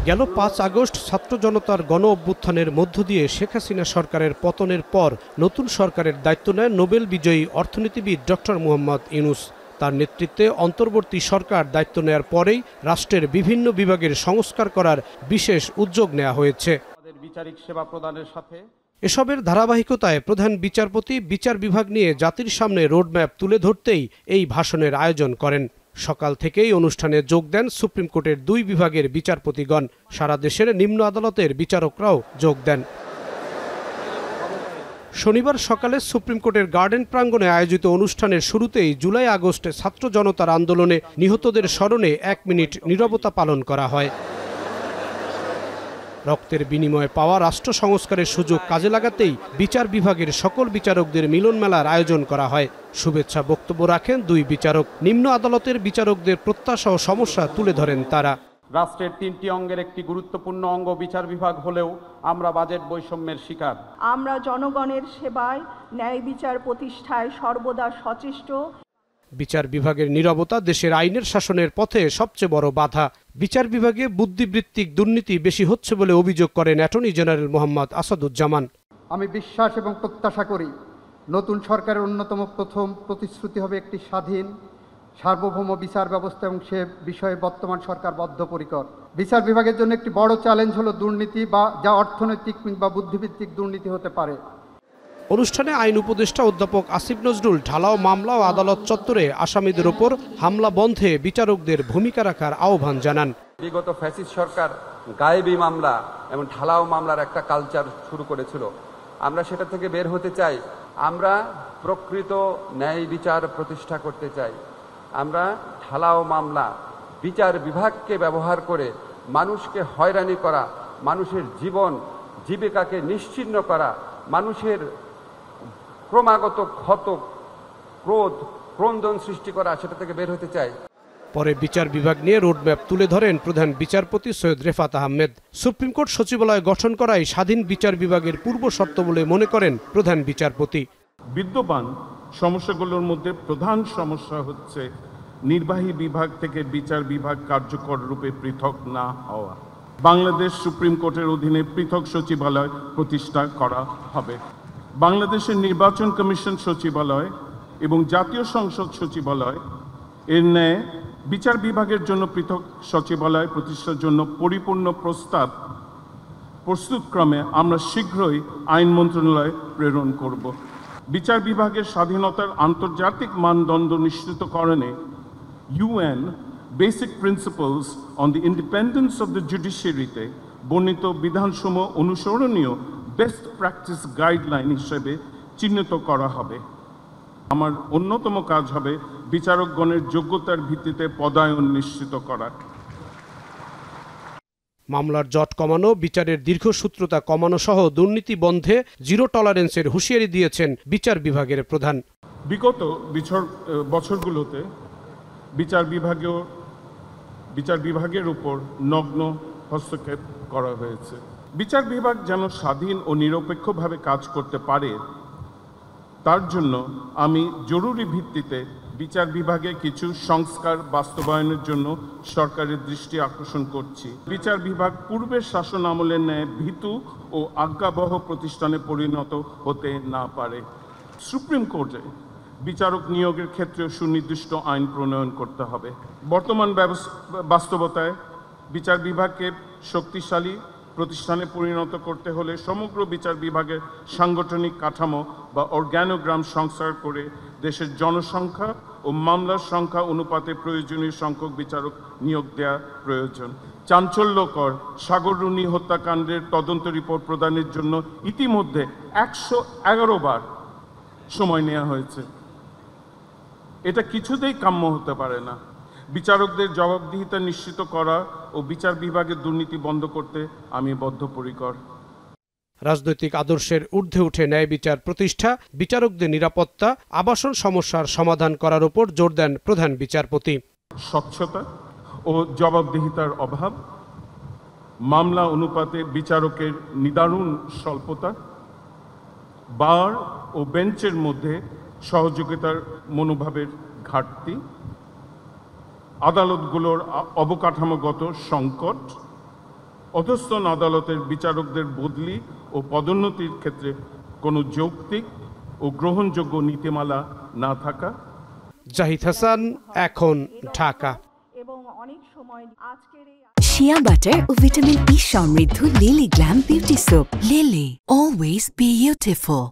গেল ৫ আগস্ট ছাত্র জনতার গণ অভ্যুত্থানের মধ্য দিয়ে শেখ হাসিনা সরকারের পতনের পর নতুন সরকারের দায়িত্ব নেয় নোবেল বিজয়ী অর্থনীতিবিদ ডক্টর মোহাম্মদ ইউনূস। তার নেতৃত্বে অন্তর্বর্তী সরকার দায়িত্ব নেয়ার পরেই রাষ্ট্রের বিভিন্ন বিভাগের সংস্কার করার বিশেষ উদ্যোগ নেওয়া হয়েছে। বিচারিক সেবা প্রদানের সাথে এসবের ধারাবাহিকতায় প্রধান বিচারপতি বিচার বিভাগ নিয়ে জাতির সামনে রোডম্যাপ তুলে ধরতেই এই ভাষণের আয়োজন করেন। সকাল থেকেই অনুষ্ঠানে যোগ দেন সুপ্রিম কোর্টের 2 বিভাগের বিচারপতিগণ। সারা দেশের নিম্ন আদালতের বিচারকরাও যোগ দেন। শনিবার সকালে সুপ্রিম কোর্টের গার্ডেন প্রাঙ্গণে আয়োজিত অনুষ্ঠানের শুরুতেই জুলাই আগস্টে ছাত্র জনতার আন্দোলনে নিহতদের স্মরণে 1 মিনিট নীরবতা পালন করা হয়। রক্তের বিনিময়ে পাওয়া রাষ্ট্র সংস্কারের সুযোগ কাজে লাগাতেই বিচার বিভাগের সকল বিচারকদের মিলন মেলার আয়োজন করা হয়। শুভেচ্ছা বক্তব্য রাখেন 2 বিচারক। নিম্ন আদালতের বিচারকদের প্রত্যাশা ও সমস্যা তুলে ধরেন তারা। রাষ্ট্রের 3টি অঙ্গের একটি গুরুত্বপূর্ণ অঙ্গ বিচার বিভাগ হলেও আমরা বাজেট বৈষম্যের শিকার। আমরা জনগণের সেবায় ন্যায় বিচার প্রতিষ্ঠায় সর্বদা সচেষ্ট। বিচার বিভাগের নীরবতা দেশের আইনের শাসনের পথে সবচেয়ে বড় বাধা। বিচার বিভাগে বুদ্ধিবৃত্তিক দুর্নীতি বেশি হচ্ছে বলে অভিযোগ করেন অ্যাটর্নি জেনারেল মোহাম্মদ আসাদুজ্জামান। আমি বিশ্বাস এবং প্রত্যাশা করি নতুন সরকারের অন্যতম প্রথম প্রতিশ্রুতি হবে একটি স্বাধীন সার্বভৌম বিচার ব্যবস্থা, এবং সে বিষয়ে বর্তমান সরকার বদ্ধপরিকর। বিচার বিভাগের জন্য একটি বড় চ্যালেঞ্জ হলো দুর্নীতি, বা যা অর্থনৈতিক বা বুদ্ধিভিত্তিক দুর্নীতি হতে পারে। অনুষ্ঠানে আইন উপদেষ্টা অধ্যাপক আসিফ নজরুল ঢালাও মামলা ও আদালত চত্বরে আসামিদের ওপর হামলা বন্ধে বিচারকদের ভূমিকা রাখার আহ্বান জানান। বিগত ফ্যাসিস্ট সরকার গায়েবী মামলা এবং ঢালাও মামলার একটা কালচার শুরু করেছিল। আমরা সেটা থেকে বের হতে চাই। আমরা প্রকৃত ন্যায় বিচার প্রতিষ্ঠা করতে চাই। আমরা ঢালাও মামলা বিচার বিভাগকে ব্যবহার করে মানুষকে হয়রানি করা, মানুষের জীবন জীবিকাকে নিশ্চিহ্ন করা, মানুষের ক্রমাগত ক্ষত ক্রোধ ক্রন্দন সৃষ্টি করা, সেটা থেকে বের হতে চাই। পরে বিচার বিভাগ নিয়ে রোডম্যাপ তুলে ধরেন প্রধান বিচারপতি সৈয়দ রেফাত আহমেদ। সুপ্রিম কোর্ট সচিবালয় গঠন করাই স্বাধীন বিচার বিভাগের পূর্ব শর্ত বলে মনে করেন প্রধান বিচারপতি। বিদ্যমান সমস্যাগুলোর মধ্যে প্রধান সমস্যা হচ্ছে নির্বাহী বিভাগ থেকে বিচার বিভাগ কার্যকর রূপে পৃথক না হওয়া। বাংলাদেশ সুপ্রিম কোর্টের অধীনে পৃথক সচিবালয় প্রতিষ্ঠা করা হবে। বাংলাদেশের নির্বাচন কমিশন সচিবালয় এবং জাতীয় সংসদ সচিবালয় এর ন্যায় বিচার বিভাগের জন্য পৃথক সচিবালয় প্রতিষ্ঠার জন্য পরিপূর্ণ প্রস্তাব প্রস্তুতক্রমে আমরা শীঘ্রই আইন মন্ত্রণালয়ে প্রেরণ করব। বিচার বিভাগের স্বাধীনতার আন্তর্জাতিক মানদণ্ড নিশ্চিতকরণে UN basic principles on the independence of the জুডিশিয়ারিতে বর্ণিত বিধানসমূহ অনুসরণীয় বেস্ট প্র্যাকটিস গাইডলাইন হিসেবে চিহ্নিত করা হবে। আমার অন্যতম কাজ হবে বিচারকগণের যোগ্যতার ভিত্তিতে পদায়ন নিশ্চিত করা। মামলার জট কমানো, বিচারের দীর্ঘসূত্রতা কমানো সহ দুর্নীতি বন্ধে জিরো টলারেন্সের হুঁশিয়ারি দিয়েছেন বিচার বিভাগের প্রধান। বিগত বছরগুলোতে বিচার বিভাগের উপর নগ্ন হস্তক্ষেপ করা হয়েছে। বিচার বিভাগ যেন স্বাধীন ও নিরপেক্ষভাবে কাজ করতে পারে, তার জন্য আমি জরুরি ভিত্তিতে বিচার বিভাগে কিছু সংস্কার বাস্তবায়নের জন্য সরকারের দৃষ্টি আকর্ষণ করছি। বিচার বিভাগ পূর্বের শাসন আমলের ন্যায় ভীতু ও আজ্ঞাবহ প্রতিষ্ঠানে পরিণত হতে না পারে। সুপ্রিম কোর্টে বিচারক নিয়োগের ক্ষেত্রে সুনির্দিষ্ট আইন প্রণয়ন করতে হবে। বর্তমান বাস্তবতায় বিচার বিভাগকে শক্তিশালী প্রতিষ্ঠানে পরিণত করতে হলে সমগ্র বিচার বিভাগের সাংগঠনিক কাঠামো বা অর্গানোগ্রাম সংস্কার করে দেশের জনসংখ্যা ও মামলার সংখ্যা অনুপাতে প্রয়োজনীয় সংখ্যক বিচারক নিয়োগ দেওয়া প্রয়োজন। চাঞ্চল্যকর সাগররুনি হত্যাকাণ্ডের তদন্ত রিপোর্ট প্রদানের জন্য ইতিমধ্যে 111 বার সময় নেওয়া হয়েছে। এটা কিছুতেই কাম্য হতে পারে না। বিচারকদের জবাবদিহিতা নিশ্চিত করা ও বিচার বিভাগের দুর্নীতি বন্ধ করতে আমি বদ্ধপরিকর। রাজনৈতিক আদর্শের ঊর্ধ্বে উঠে ন্যায় বিচার প্রতিষ্ঠা, বিচারকদের নিরাপত্তা, আবাসন সমস্যার সমাধান করার উপর জোর দেন প্রধান বিচারপতি। স্বচ্ছতা ও জবাবদিহিতার অভাব, মামলা অনুপাতে বিচারকের নিদারুণ স্বল্পতা, বার ও বেঞ্চের মধ্যে সহযোগিতার মনোভাবের ঘাটতি, আদালতগুলোর অবকাঠামোগত সংকট, অধস্তন আদালতের বিচারকদের বদলি ও পদোন্নতির ক্ষেত্রে কোনো যৌক্তিক ও গ্রহণযোগ্য নীতিমালা না থাকা। জাহিদ হাসান, এখন, ঢাকা। এবং অনেক সময় আজকের এই শিয়া বাটার ও ভিটামিন ই সমৃদ্ধ lily glam beauty soap. Lily, always beautiful.